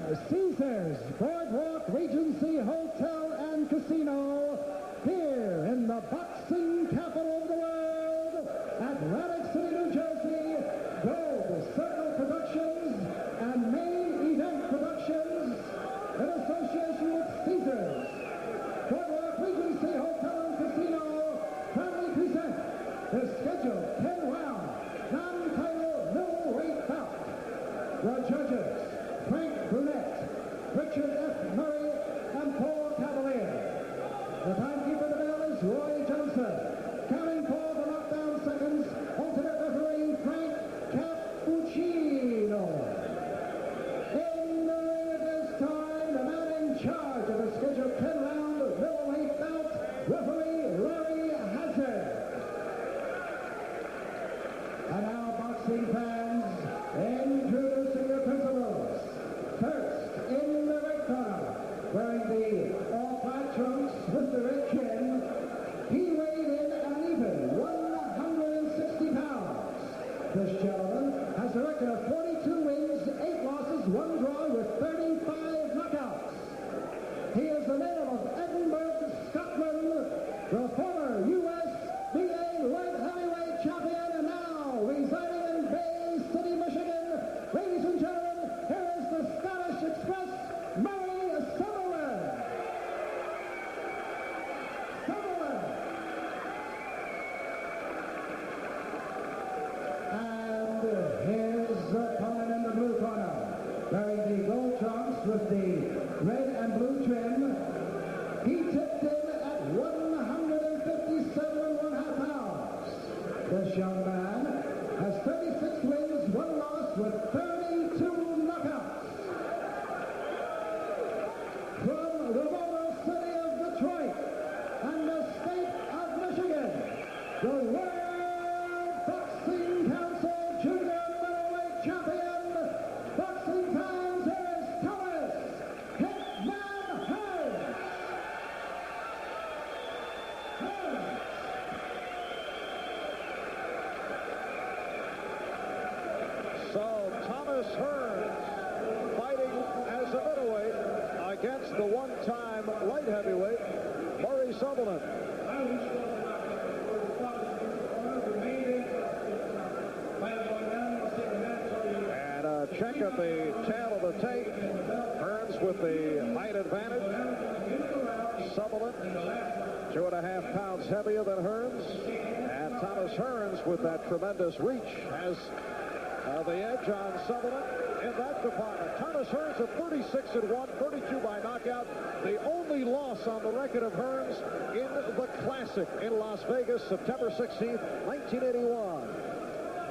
Caesars Boardwalk Regency Hotel and Casino, here in the boxing capital of the world, Atlantic City, New Jersey, Gold Circle Productions and Main Event Productions, in association with Caesars Boardwalk Regency Hotel and Casino, proudly present the scheduled 10-round non-title middleweight bout. The judges, Frank Brunette, Richard F. Murray, and Paul Cavalier. The timekeeper of the bell is Roy Johnson. Counting for the knockdown seconds, alternate referee Frank Cappuccino. In the ring at this time, the man in charge of the scheduled 10-round middleweight bout, referee Larry Hazard. And now, boxing fans, introducing the principals. First, in the red corner, wearing the all-black trunks with the red chin, he weighed in an even 160 pounds. This gentleman has a record of 42 wins, 8 losses, 1 draw with 35 knockouts. He is the native of Edinburgh, Scotland, the former USBA light heavyweight champion, and now residing in Bay City, Michigan. Ladies and gentlemen, here is the Scottish Express, Murray Sutherland. And his opponent in the blue corner, wearing the gold trunks with the red and blue trim. He tipped in at 157 1/2 pounds. This young man has 36 wins, 1 loss with 32 knockouts. From the Motor City of Detroit and the state of Michigan, the World Boxing Council Junior Middleweight Champion, boxing fans, here is Thomas Hitman Hearns. So Thomas Hearns fighting as a middleweight against the one-time light heavyweight, Murray Sutherland. And a check at the tail of the tape. Hearns with the height advantage. Sutherland, 2.5 pounds heavier than Hearns. And Thomas Hearns with that tremendous reach has the edge on Sutherland in that department. Thomas Hearns at 36-1, 32 by knockout. The only loss on the record of Hearns in the Classic in Las Vegas, September 16th, 1981.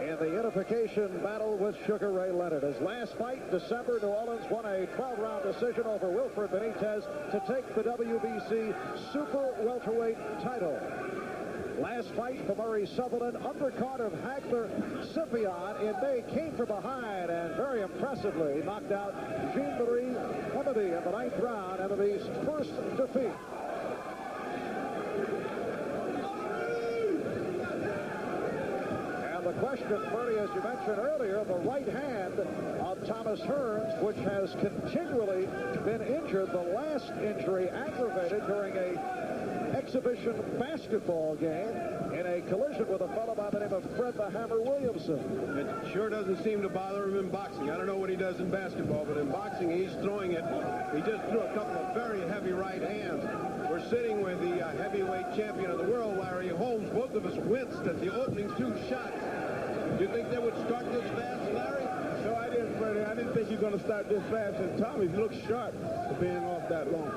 In the unification battle with Sugar Ray Leonard. His last fight, December, New Orleans won a 12-round decision over Wilfred Benitez to take the WBC Super Welterweight title. Last fight for Murray Sutherland, undercard of Hagler Scipion in May, came from behind and very impressively knocked out Jean-Marie Emedy in the 9th round, Emedy's first defeat. And the question, Bertie, as you mentioned earlier, the right hand of Thomas Hearns, which has continually been injured, the last injury aggravated during a exhibition basketball game in a collision with a fellow by the name of Fred the Hammer Williamson. It sure doesn't seem to bother him in boxing. I don't know what he does in basketball, but in boxing, he's throwing it. He just threw a couple of very heavy right hands. We're sitting with the heavyweight champion of the world, Larry Holmes. Both of us winced at the opening 2 shots. Do you think they would start this fast, Larry? No, I didn't, Freddie. I didn't think you were going to start this fast. And Tommy, you look sharp for being off that long.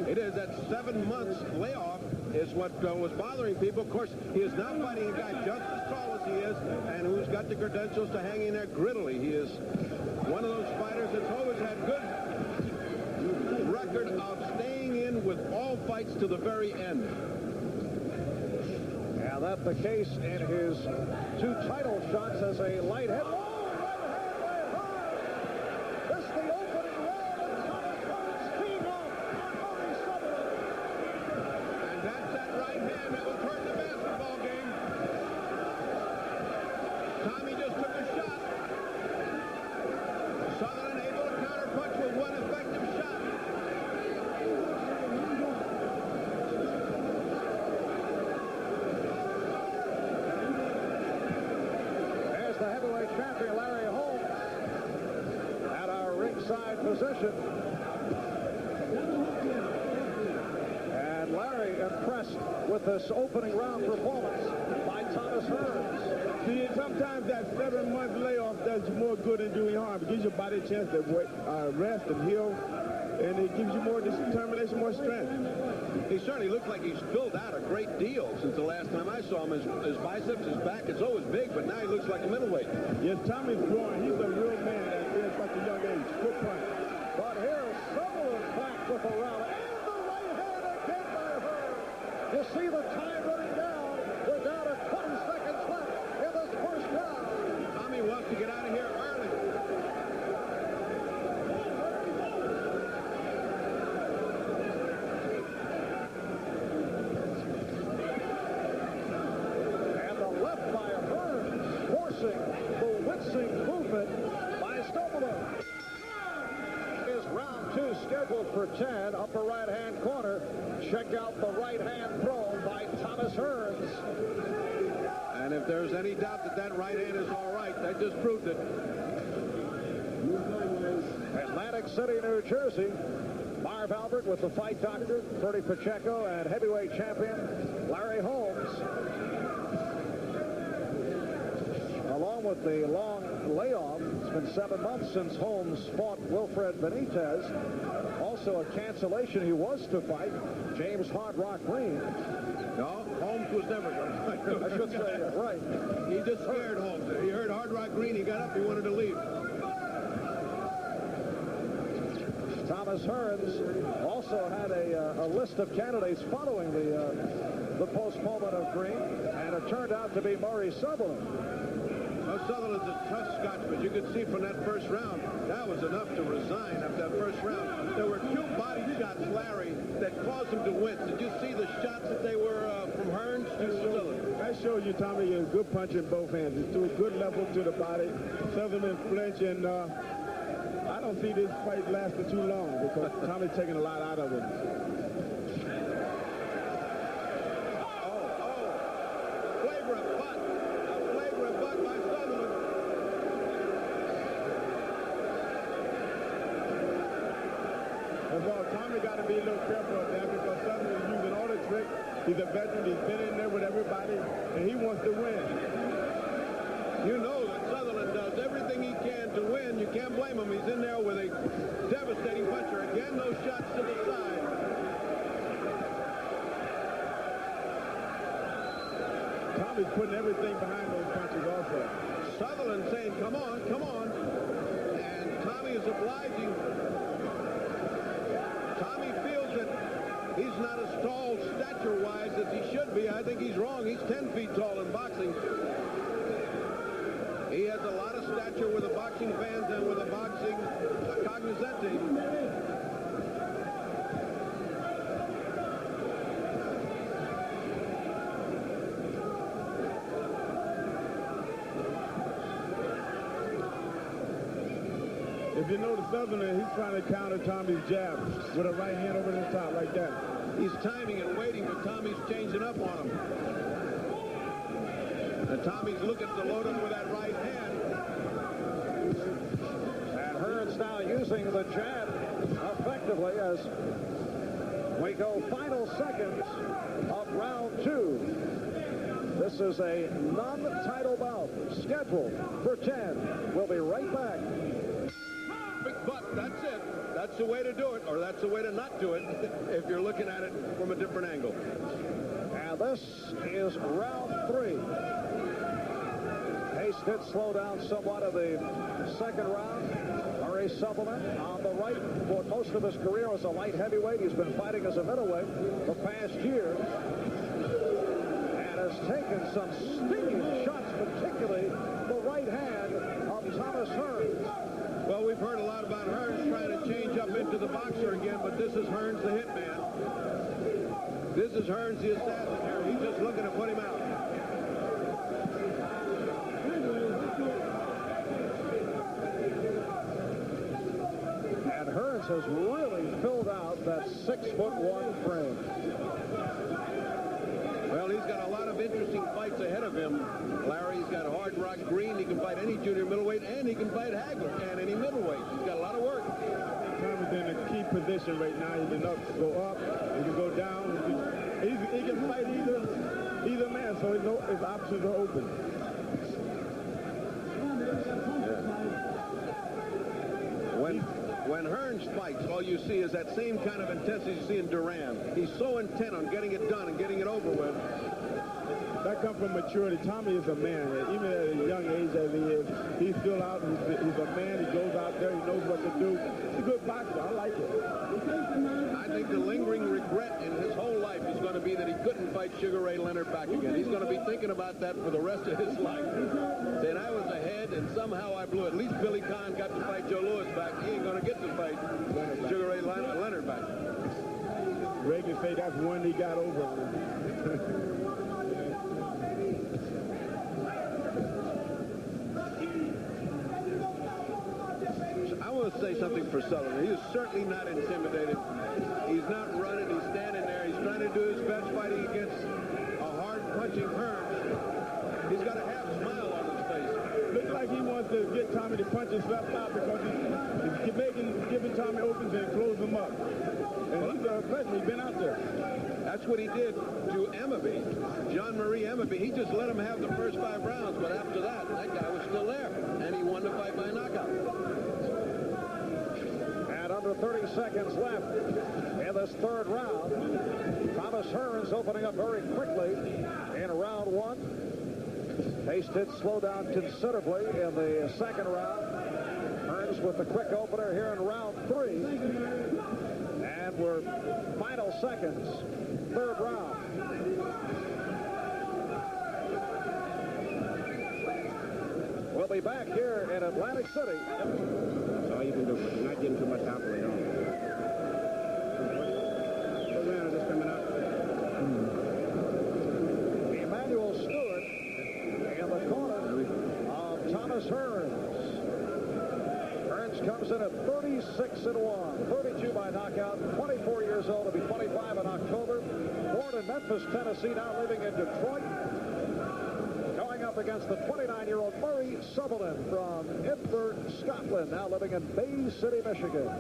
It is. That 7 months layoff is what was bothering people. Of course, he is now fighting a guy just as tall as he is and who's got the credentials to hang in there grittily. He is one of those fighters that's always had good record of staying in with all fights to the very end. And that's the case in his 2 title shots as a light heavy. Tommy just took a shot. Sutherland able to counterpunch with ringside position. And Larry impressed with this opening round performance by Thomas Hearns. See, sometimes that 7-month layoff does you more good than doing harm. It gives your body a chance to rest and heal, and it gives you more determination, more strength. He certainly looks like he's filled out a great deal since the last time I saw him. His biceps, his back, it's always big, but now he looks like a middleweight. Yes, Tommy's growing. He's a real man at such a young age. Good punch. But here's Sutherland back with a rally. And the right hand again by Hearns. You see the time running down. We're down to 20 seconds left in this first round. Tommy wants to get out of here early. And the left by Hearns, forcing the wincing movement by Sutherland. Is round 2 scheduled for 10, upper right-hand corner. Check out the right-hand throw by Thomas Hearns. And if there's any doubt that that right hand is all right, that just proved it. Atlantic City, New Jersey. Marv Albert with the fight doctor, Freddie Pacheco, and heavyweight champion Larry Holmes. Along with the long layoff, it's been 7 months since Holmes fought Wilfred Benitez. Also a cancellation, he was to fight James Hard Rock Green. No, Holmes was never going to fight. I should say, right. He just scared Holmes. He heard Hard Rock Green, he got up, he wanted to leave. Thomas Hearns also had a list of candidates following the postponement of Green, and it turned out to be Murray Sutherland. Well, Sutherland's a tough Scotch, but you could see from that first round, that was enough to resign after that first round. There were 2 body shots, Larry, that caused him to win. Did you see the shots that they were from Hearns to Sutherland? That shows you, Tommy, you're a good punch in both hands. It's to a good level to the body. Sutherland flinch, and I don't see this fight lasting too long because Tommy's taking a lot out of it. Flagrant butt. A flagrant butt by Sutherland. Well, Tommy got to be a little careful of that because Sutherland is using all the tricks. He's a veteran. He's been in there with everybody, and he wants to win. You know that Sutherland does everything he can to win. You can't blame him. He's in there with a devastating puncher. Again, those shots to the side. Tommy's putting everything behind those punches also. Sutherland saying, come on, come on. And Tommy is obliging. Tommy feels that he's not as tall stature-wise as he should be. I think he's wrong. He's 10 feet tall in boxing. He has a lot of stature with the boxing fans and with the boxing cognoscenti. If you notice Sutherland, he's trying to counter Tommy's jab with a right hand over the top like that. He's timing and waiting, but Tommy's changing up on him. And Tommy's looking to load him with that right hand. And Hearns now using the jab effectively as we go final seconds of round 2. This is a non-title bout scheduled for 10. We'll be right back. But that's it. That's the way to do it, or that's the way to not do it if you're looking at it from a different angle. And this is round 3. Pace did slow down somewhat in the second round. Murray Sutherland on the right for most of his career as a light heavyweight. He's been fighting as a middleweight the past year and has taken some stinging shots, particularly the right hand of Thomas Hearns. Well, we've heard a lot about Hearns trying to change up into the boxer again, but this is Hearns the hitman. This is Hearns the assassin here. He's just looking to put him out. And Hearns has really filled out that 6'1" frame. Well, he's got a lot of interesting fights ahead of him. Larry's got Hard Rock Green. He can fight any junior middleweight, and he can fight Hagler and any middleweight. He's got a lot of work. Tommy's in a key position right now. He can go up, he can go down. He can fight either man, so his options are open. When Hearns fights, all you see is that same kind of intensity you see in Duran. He's so intent on getting it done and getting it over with. That comes from maturity. Tommy is a man. Even at a young age as he is, he's still out. He's a man. He goes out there. He knows what to do. He's a good boxer. I like it. I think the lingering regret in his whole life is going to be that he couldn't fight Sugar Ray Leonard back again. He's going to be thinking about that for the rest of his life. Saying, I was ahead and somehow I blew it. At least Billy Conn got to fight Joe Louis back. He ain't going to get to fight Sugar Ray Leonard back. Ray can say that's one he got over on him. I want to say something for Sutherland. He is certainly not intimidated. He's not running. He's standing there. He's trying to do his best fighting against a hard-punching Hearns. He's got a half smile on his face. Looks like he wants to get Tommy to punch himself out because he's giving Tommy opens and close him up. And he's a veteran. He's been out there. That's what he did to Emeby. John Marie Emeby. He just let him have the first 5 rounds, but after that guy was still there, and he won the fight by knockout. And under 30 seconds left in this third round. Thomas Hearns opening up very quickly in round 1. Pace did slow down considerably in the second round. Hearns with the quick opener here in round 3. And we're final seconds, third round. We'll be back here in Atlantic City. That's all you can do, but you're not getting too much out of it. Just coming up. Emmanuel Stewart in the corner of Thomas Hearns. Hearns comes in at 36-1, 32 by knockout, 24 years old, to be 25 in October. Born in Memphis, Tennessee, now living in Detroit. Going up against the 29-year-old Murray Sutherland from Edinburgh, Scotland, now living in Bay City, Michigan.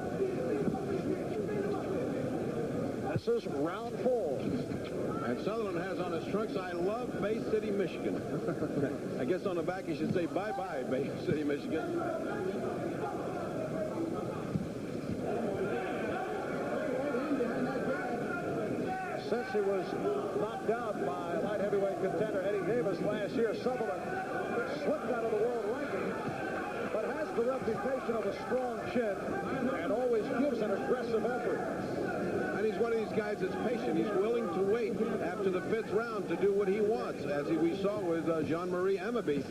This is round 4. And Sutherland has on his trunks, I love Bay City, Michigan. I guess on the back he should say, bye-bye, Bay City, Michigan. Since he was knocked out by light heavyweight contender Eddie Davis last year, Sutherland slipped out of the world ranking, but has the reputation of a strong chin and always gives an aggressive effort. And he's one of these guys that's patient. He's willing to wait after the 5th round to do what he wants, as we saw with Jean Marie Emeby.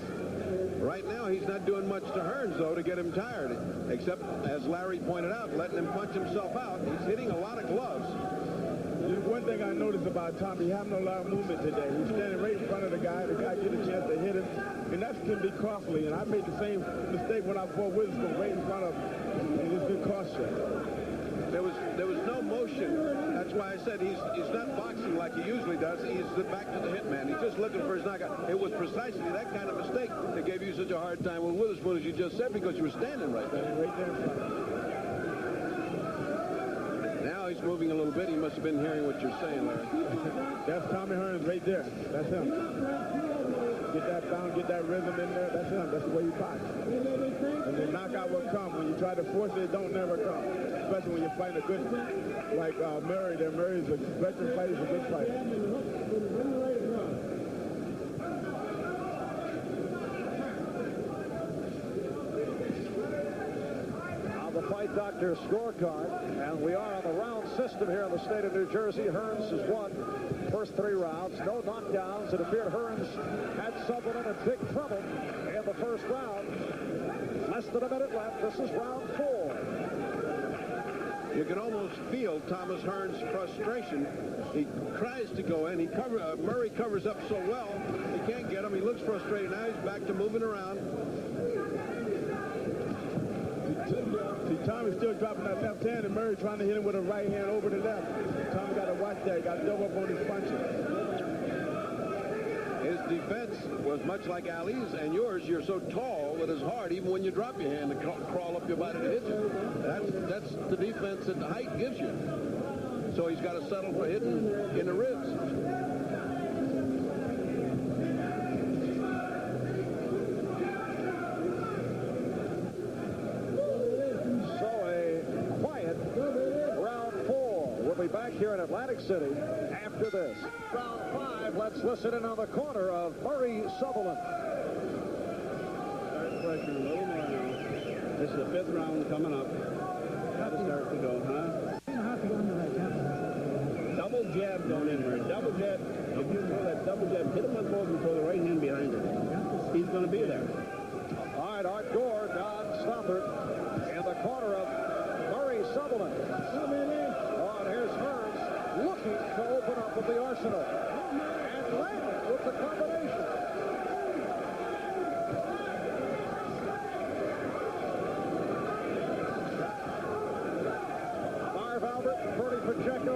Right now, he's not doing much to Hearns, though, to get him tired, except, as Larry pointed out, letting him punch himself out. He's hitting a lot of gloves. One thing I noticed about Tommy, he having a lot of movement today. He's standing right in front of the guy get a chance to hit him, and that can be costly. And I made the same mistake when I fought Witherspoon, right in front of him, and it's been costly. There was no motion. That's why I said he's not boxing like he usually does. He's back to the hitman. He's just looking for his knockout. It was precisely that kind of mistake that gave you such a hard time with Witherspoon, as you just said, because you were standing right there. Right there in front of him. Now he's moving a little bit. He must have been hearing what you're saying, Larry. That's Tommy Hearns right there. That's him. Get that bound, get that rhythm in there. That's him. That's the way you box. And the knockout will come. When you try to force it, it don't never come. Especially when you're fighting a good, like Murray. Murray's a veteran fighter. He's a good fighter. The Fight Doctor scorecard, and we are on the round system here in the state of New Jersey. Hearns has won first 3 rounds, no knockdowns. It appeared Hearns had Sutherland in big trouble in the first round. Less than a minute left. This is round 4. You can almost feel Thomas Hearns' frustration. He tries to go in. Murray covers up so well, he can't get him. He looks frustrated. Now he's back to moving around. See, Tommy's still dropping that left hand, and Murray trying to hit him with a right hand over the left. Tommy got to watch that. He got to double up on his punches. defense was much like Ali's and yours. You're so tall that it's hard, even when you drop your hand, to crawl up your body to hit you. That's the defense that the height gives you. So he's got to settle for hitting in the ribs. So a quiet round 4. We'll be back here in Atlantic City after this. Round 5, let's listen in on the corner of Murray Sutherland. Start pressure a little more now. This is the 5th round coming up. Got to start to go, huh? Double jab going in here. Double jab. If you throw that double jab, hit him on both and throw the right hand behind it. He's going to be there. All right, Art Gore, Don Stothard in the corner of Murray Sutherland. Oh, and here's Hearns looking to open up with the arsenal. And landing with the combination. Marv Albert, Bernie Pacheco,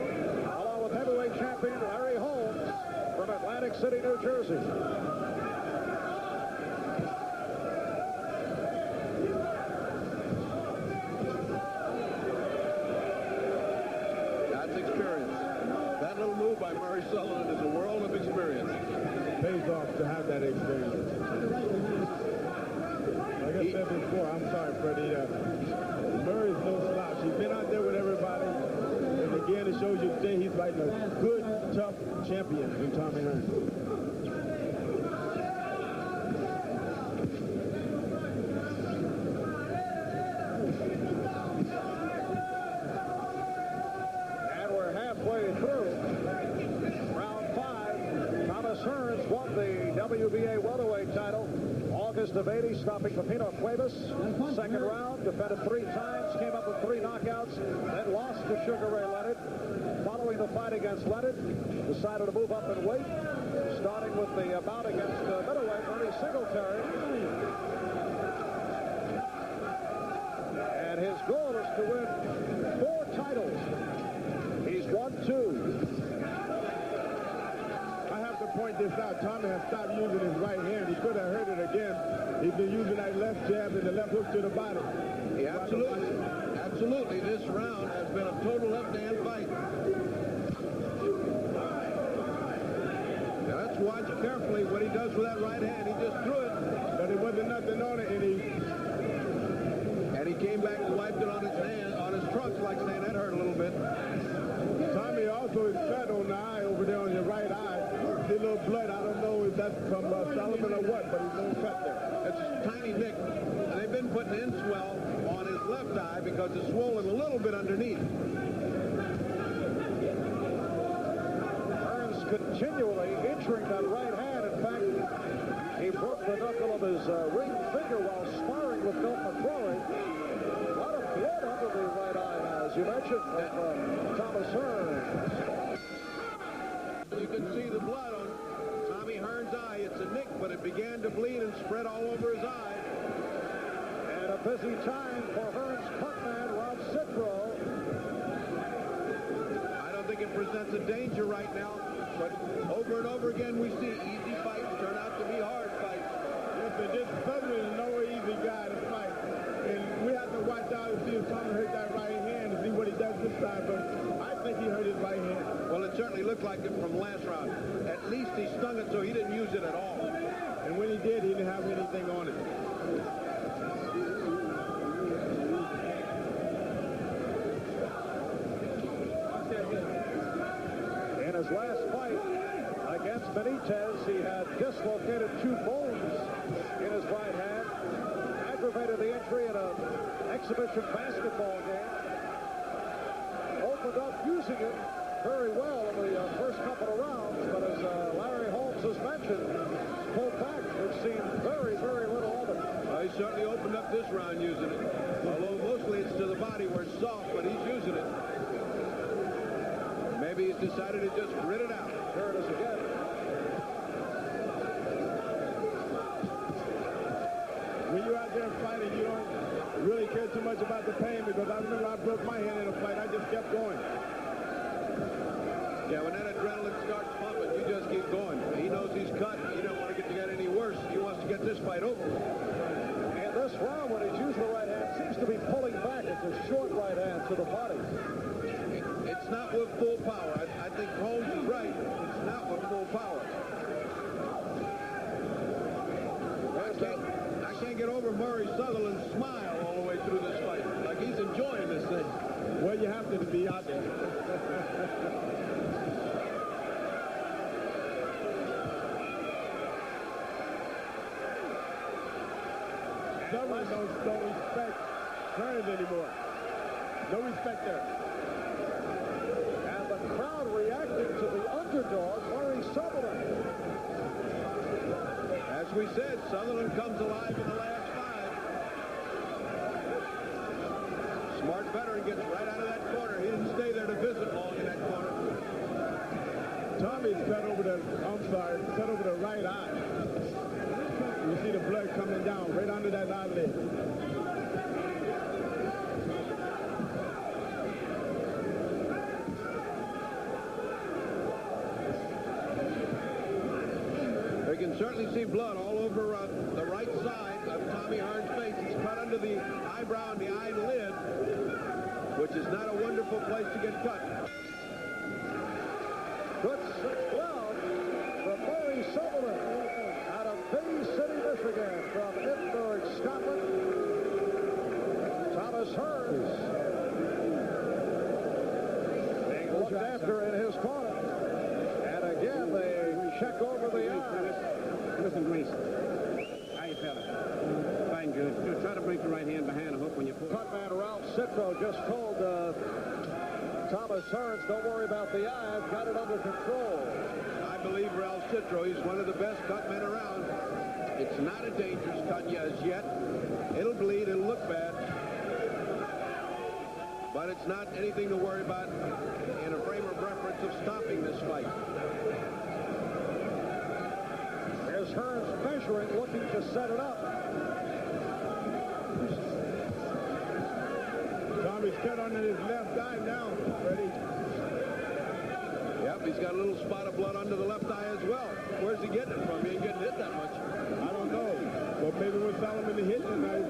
along with heavyweight champion Larry Holmes from Atlantic City, New Jersey. That's experience. That little move by Murray Sutherland is a world of experience. It pays off to have that experience. Like I said before, I'm sorry, Freddie. Murray's no slouch. He's been out there with everybody. And again, it shows you today he's fighting a good, tough champion in Tommy Hearns. And we're halfway through round 5. Thomas Hearns won the WBA welterweight title August of '80, stopping Pepino Cuevas. Second round, defended 3 times, came up with 3 knockouts, then lost to Sugar Ray Leonard. Following the fight against Leonard, decided to move up in weight, starting with the bout against middleweight Murray Singletary. And his goal is to win 4 titles. He's won 2. I have to point this out. Tommy has stopped using his right hand. He could have hurt it again. He's been using that left jab and the left hook to the body. Yeah, absolutely. Absolutely. This round has been a total left-hand fight. Now, let's watch carefully what he does with that right hand. He just threw it. But it wasn't nothing on it, And he came back and wiped it on his hand, on his trunks, like saying that hurt a little bit. Tommy also is cut on the eye over there on your right eye. See a little blood. I don't know if that's from Solomon or what, but he's a little cut there. It's a tiny nick. They've been putting Inswell on his left eye because it's swollen a little bit underneath. Hearns continually injuring that right hand. In fact, he broke the knuckle of his ring finger while sparring with Milt McCrory. A lot of blood under the right eye now, as you mentioned, from Thomas Hearns. You can see the blood on Tommy Hearns' eye. It's a nick, but it began to bleed and spread all over his eye. And a busy time for Hearns' cutman, Rob Citro. I don't think it presents a danger right now, but over and over again we see easy fights turn out to be hard fights. Listen, this Sutherland is no easy guy to fight. And we have to watch out and see if Tommy hurt that right hand and see what he does this time. But I think he hurt his right hand. Well, it certainly looked like it from last round. At least he stung it so he didn't use it at all. And when he did, he didn't have anything on it. In his last fight against Benitez, he had dislocated 2 bones in his right hand, aggravated the injury in an exhibition basketball game, opened up using it very well in the first couple of rounds, but as Larry Holmes has mentioned, pulled back. We've seen very, very little of it. He certainly opened up this round using it, although mostly it's to the body where it's soft, but he's using it. Maybe he's decided to just grit it out. Here it is again. When you're out there fighting, you don't really care too much about the pain, because I remember I broke my hand in a fight. I just kept going. Yeah, when that adrenaline starts pumping, you just keep going. He knows he's cut. He don't want to get any worse. He wants to get this fight over. And this round, when he's using the right hand, seems to be pulling back. It's a short right hand to the body. It's not with full power. I think Holmes is right. It's not with full power. I can't get over Murray Sutherland's smile all the way through this fight. Like he's enjoying this thing. Well, you have to be out there. Sutherland don't respect Hearns anymore. No respect there. And the crowd reacting to the underdog, Murray Sutherland. As we said, Sutherland comes alive in the last 5. Smart veteran gets right out of that corner. He didn't stay there to visit long in that corner. Tommy's cut over the right eye. You see the blood coming down right under that eyelid. You can certainly see blood all over the right side of Tommy Hearns' face. He's cut under the eyebrow and the eyelid, which is not a wonderful place to get cut. Good 6-12 from Murray Sutherland out of Bay City, Michigan, from Edinburgh, Scotland. Thomas Hearns being looked after in his corner. And again, they check over the eyes. Listen, Grease. How you fella? Fine, good. Try to break the right hand behind the hook when you pull. Cutman Ralph Citro just told Thomas Hearns, don't worry about the eyes, got it under control. I believe Ralph Citro, he's one of the best cut men around. It's not a dangerous cut as yet. It'll bleed, it'll look bad. But it's not anything to worry about in a frame of reference of stopping this fight. There's Hearns measuring, looking to set it up. Tommy's cut under his left eye now, Freddie. Yep, he's got a little spot of blood under the left eye as well. Where's he getting it from? He ain't getting hit that much. I don't know. But maybe when Solomon hit him, I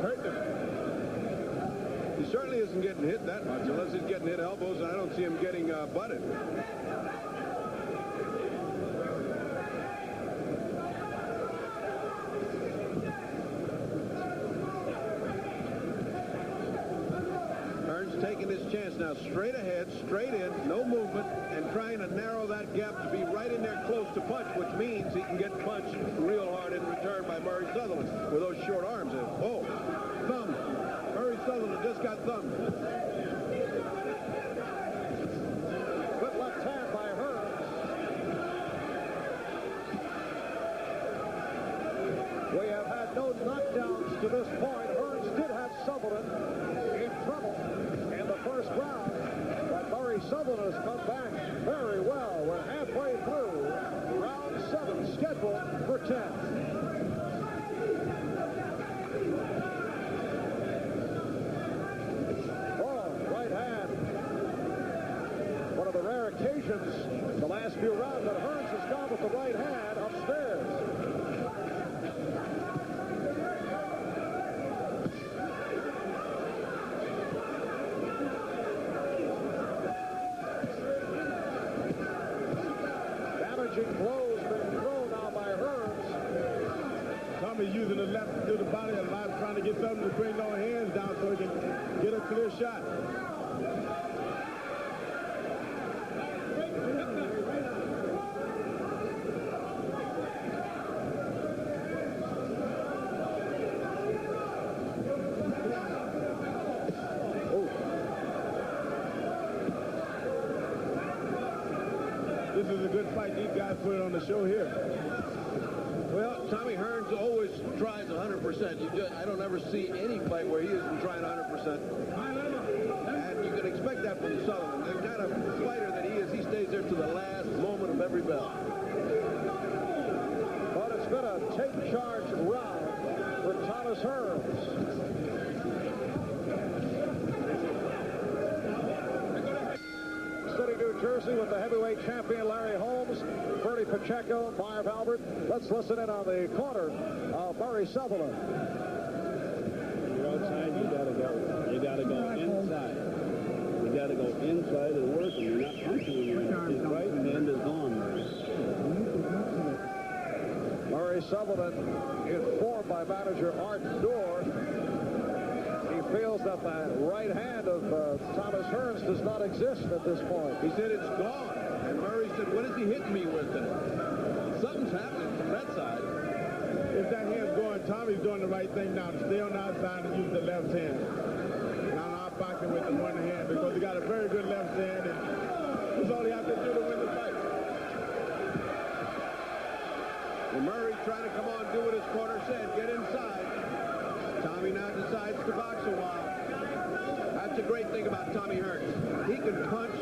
hurt him. He certainly isn't getting hit that much, unless he's getting hit elbows, and I don't see him getting butted. Taking his chance now, straight ahead, straight in, no movement, and trying to narrow that gap to be right in there close to punch, which means he can get punched real hard in return by Murray Sutherland with those short arms. Oh, thumb. Murray Sutherland just got thumbed. Good left hand by Hearns. We have had no knockdowns to this point. Hearns did have Sutherland in trouble in the first round, but Murray Sutherland has come back very well. We're halfway through round 7, scheduled for 10. Right hand. One of the rare occasions the last few rounds that Hearns has gone with the right hand upstairs. Blows being thrown now by Hearns. Tommy using the left to the body a lot, trying to get something to bring those hands down so he can get a clear shot. This is a good fight. These guys put it on the show here. Well, Tommy Hearns always tries 100%. I don't ever see any fight where he isn't trying 100%. And you can expect that from Sutherland. The kind of fighter that he is, he stays there to the last moment of every bell. But it's been a take charge round for Thomas Hearns. City, New New Jersey with the heavyweight champion Larry Holmes, Bertie Pacheco, Marv Albert. Let's listen in on the corner of Murray Sutherland. You're outside, you gotta go. You gotta go inside. You gotta go inside and work, and you're not punching when his right hand is on. Murray Sutherland, informed by manager Art Dorr, he feels that the right hand of Thomas Hearns does not exist at this point. He said it's gone. And Murray said, what is he hitting me with then? Something's happening from that side. If that hand's going, Tommy's doing the right thing now to stay on the outside and use the left hand. Now not boxing with the one hand because he got a very good left hand, and that's all he has to do to win the fight. And Murray trying to come on, do what his corner said, get inside. Tommy now decides to box a while. That's a great thing about Tommy Hearns. He can punch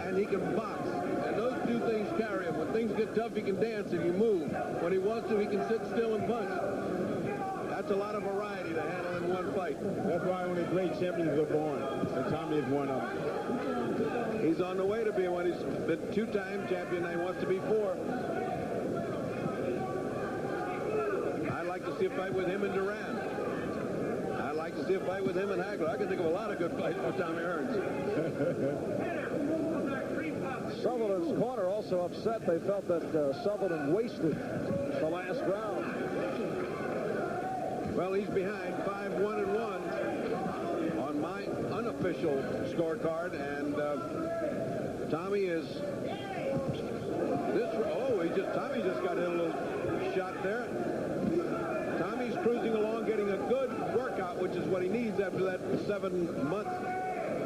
and he can box. And those two things carry him. When things get tough, he can dance if you move. When he wants to, he can sit still and punch. That's a lot of variety to handle in one fight. That's why only great champions are born, and Tommy is one of them. He's on the way to being one. He's been two-time champion, and he wants to be four. I'd like to see a fight with him and Duran. I'd like to see a fight with him and Hagler. I can think of a lot of good fights with Tommy Hearns. Sutherland's corner also upset. They felt that Sutherland wasted the last round. Well, he's behind 5-1-1 on my unofficial scorecard, and Tommy is Tommy just got a little shot there. Tommy's cruising along, getting a good workout, which is what he needs after that 7-month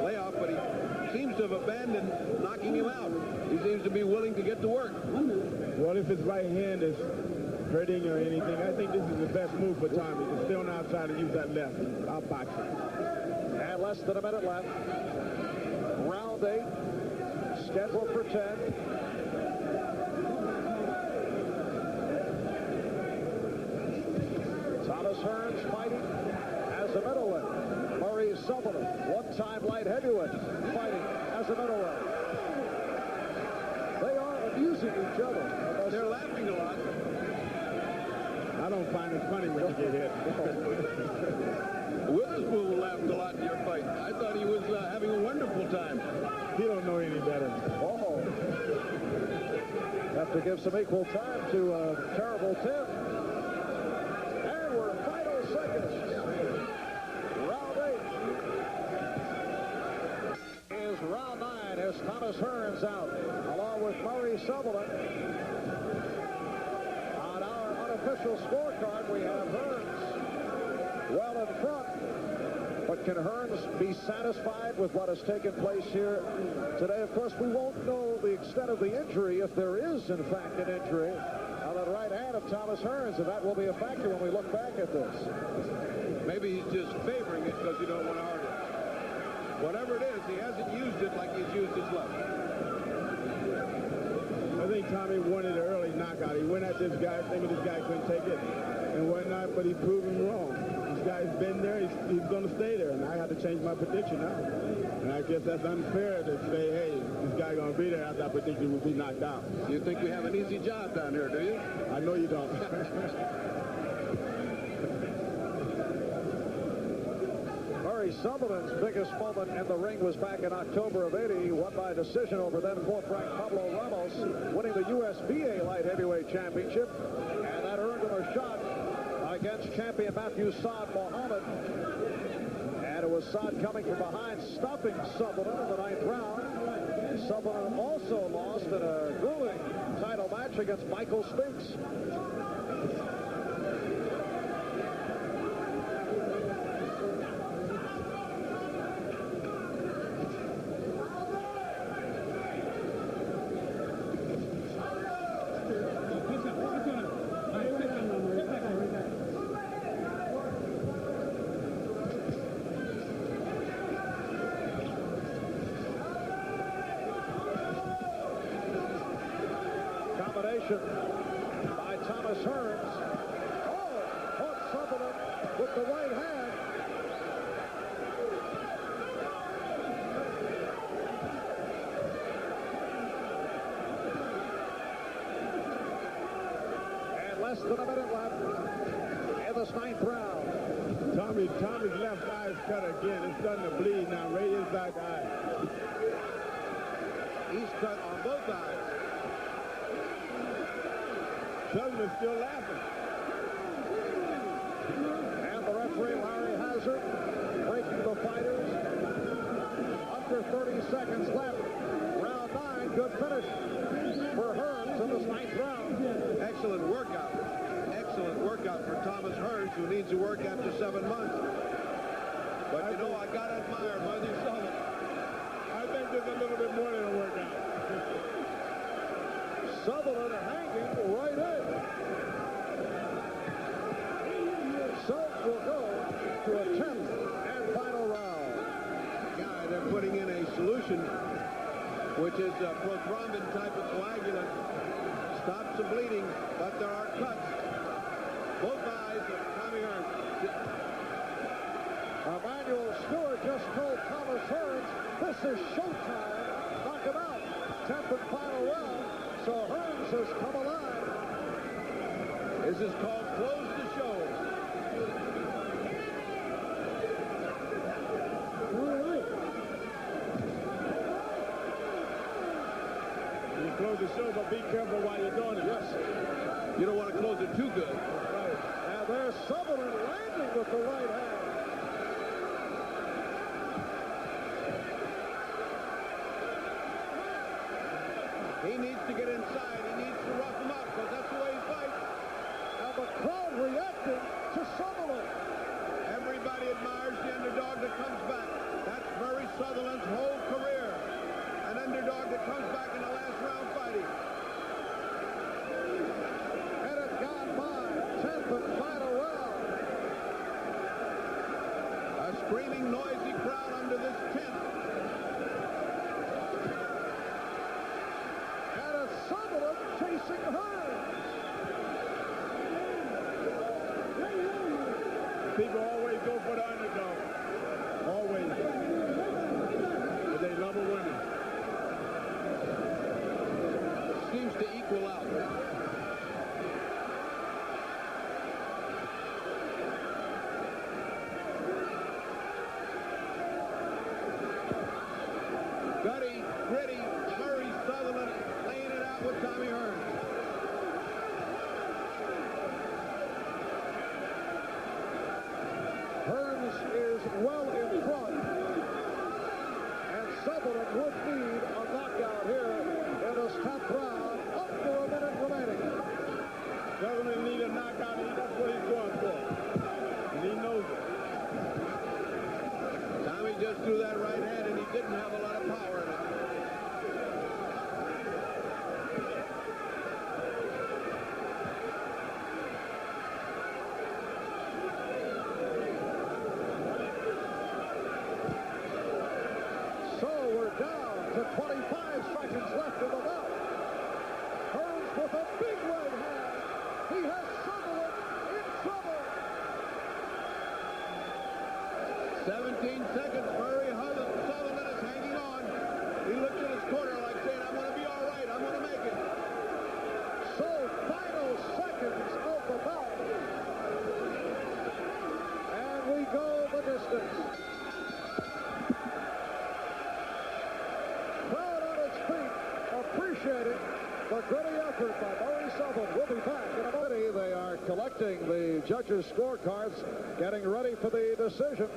layoff, but he seems to have abandoned knocking him out. He seems to be willing to get to work. Well, if his right hand is hurting or anything, I think this is the best move for Tommy to stay on the outside and use that left. I'll box it. And less than a minute left. Round 8, scheduled for 10. Thomas Hearns fighting as a middleweight. Murray Sutherland, one-time light heavyweight, fighting as a middleweight. They are abusing each other. They're laughing a lot. I don't find it funny when you get hit. Witherspoon laughed a lot in your fight. I thought he was having a wonderful time. He don't know any better. Oh. Have to give some equal time to Terrible Tim. And we're final seconds. Round 8 is round 9 as Thomas Hearns out, along with Murray Sutherland. On our unofficial scorecard, we have Hearns well in front. But can Hearns be satisfied with what has taken place here today? Of course, we won't know the extent of the injury, if there is, in fact, an injury on the right hand of Thomas Hearns, and that will be a factor when we look back at this. Maybe he's just favoring it because you don't want to argue. Whatever it is, he hasn't used it like he's used his left. I think Tommy wanted an early knockout. He went at this guy thinking this guy couldn't take it and whatnot, but he proved him wrong. This guy's been there. He's going to stay there, and I have to change my prediction now. And I guess that's unfair to say, hey, this guy's going to be there after I predicted he would be knocked out. You think we have an easy job down here, do you? I know you don't. Murray Sutherland's biggest moment in the ring was back in October of '80. He won by decision over then fourth-ranked Pablo Ramos, winning the USBA Light Heavyweight Championship, and that earned him a shot against champion Matthew Saad Mohammed. And it was Saad coming from behind, stopping Sutherland in the 9th round. Sutherland also lost in a grueling title match against Michael Spinks. By Thomas Hearns. Oh, caught Sutherland with the right hand. Less than a minute left in this 9th round. Tommy's left eye is cut again. It's starting to bleed now. Right inside the eye. He's cut on both eyes. Sutherland's still laughing. And the referee, Larry Hazard, breaking the fighters. Under 30 seconds left. Round 9, good finish for Hearns in this 9th round. Excellent workout. Excellent workout for Thomas Hearns, who needs to work after 7 months. But you know, I got to admire Murray Sutherland. I think there's a little bit more than a workout. Sutherland hanging right in. Sutherland will go to a 10th and final round. Yeah, they're putting in a solution, which is a prothrombin type of coagulant. Stops the bleeding, but there are cuts. Both eyes of Tommy Hearns. Emmanuel Stewart just told Thomas Hearns, this is showtime. Knock him out. 10th and final round. So Hearns has come alive. This is called close the show. All right. You close the show, but be careful while you're doing it. Yes. You don't want to close it too good. Right. And there's Sutherland landing with the right hand. He needs to get inside. He needs to rough him up, because that's the way he fights. And the crowd reacting to Sutherland. Everybody admires the underdog that comes back. That's Murray Sutherland's whole career. An underdog that comes back in the last round fighting. And it's gone by. 10th and final round. A screaming, noisy crowd under this tent. And it's Sutherland chasing Hearns. People always go for the underdog. Always. But they love a winner. Seems to equal out. Gutty, gritty, Murray Sutherland laying it out with Tommy Hearns. Hearns is well in front. And Sutherland would need a knockout here in this 10th round. Under a minute remaining. Sutherland need a knockout, and that's what he's going for. And he knows it. Tommy just threw that right hand, and he didn't have a lot of power in it. So we're down to 25 seconds left in the bout. Hearns with a big right hand. He has Sutherland in trouble. 17 seconds. Murray Sutherland is hanging on. He looked at his corner like saying, I'm going to be all right. I'm going to make it. So final seconds of the bout. And we go the distance. Crowd on its feet, appreciating the gritty effort by Murray Sutherland. We'll be back in a moment. They are collecting the judges' scorecards, getting ready for the decision.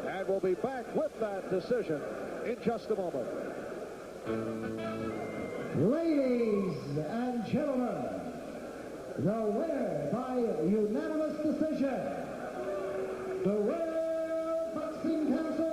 And we'll be back with that decision in just a moment. Ladies and gentlemen, the winner by unanimous decision, the World Boxing Council